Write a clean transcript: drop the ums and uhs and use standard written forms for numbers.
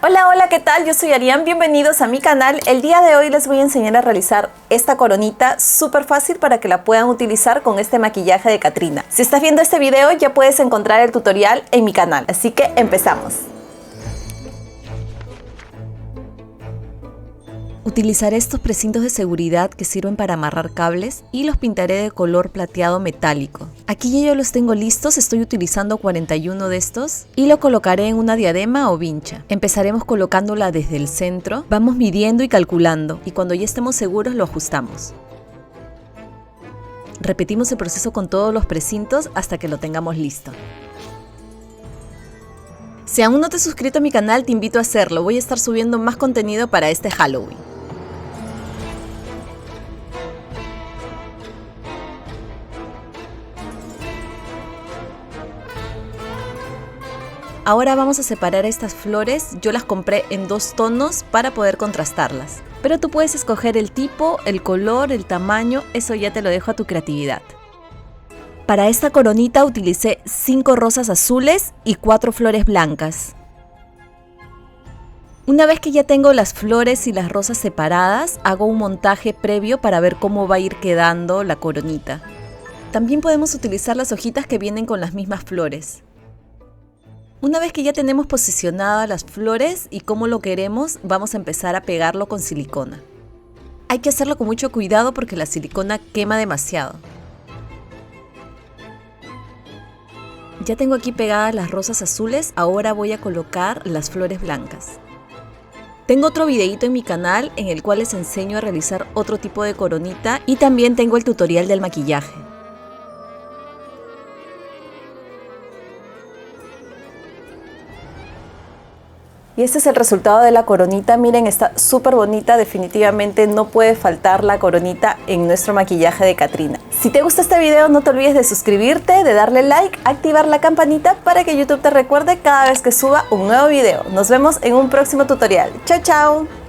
Hola, hola, ¿qué tal? Yo soy Arián, bienvenidos a mi canal. El día de hoy les voy a enseñar a realizar esta coronita súper fácil para que la puedan utilizar con este maquillaje de Catrina. Si estás viendo este video ya puedes encontrar el tutorial en mi canal, así que empezamos. Utilizaré estos precintos de seguridad que sirven para amarrar cables y los pintaré de color plateado metálico. Aquí ya los tengo listos, estoy utilizando 41 de estos y lo colocaré en una diadema o vincha. Empezaremos colocándola desde el centro, vamos midiendo y calculando y cuando ya estemos seguros lo ajustamos. Repetimos el proceso con todos los precintos hasta que lo tengamos listo. Si aún no te has suscrito a mi canal, te invito a hacerlo, voy a estar subiendo más contenido para este Halloween. Ahora vamos a separar estas flores, yo las compré en 2 tonos para poder contrastarlas. Pero tú puedes escoger el tipo, el color, el tamaño, eso ya te lo dejo a tu creatividad. Para esta coronita utilicé 5 rosas azules y 4 flores blancas. Una vez que ya tengo las flores y las rosas separadas, hago un montaje previo para ver cómo va a ir quedando la coronita. También podemos utilizar las hojitas que vienen con las mismas flores. Una vez que ya tenemos posicionadas las flores y cómo lo queremos, vamos a empezar a pegarlo con silicona. Hay que hacerlo con mucho cuidado porque la silicona quema demasiado. Ya tengo aquí pegadas las rosas azules, ahora voy a colocar las flores blancas. Tengo otro videito en mi canal en el cual les enseño a realizar otro tipo de coronita y también tengo el tutorial del maquillaje. Y este es el resultado de la coronita, miren, está súper bonita, definitivamente no puede faltar la coronita en nuestro maquillaje de Catrina. Si te gusta este video no te olvides de suscribirte, de darle like, activar la campanita para que YouTube te recuerde cada vez que suba un nuevo video. Nos vemos en un próximo tutorial. ¡Chao, chao!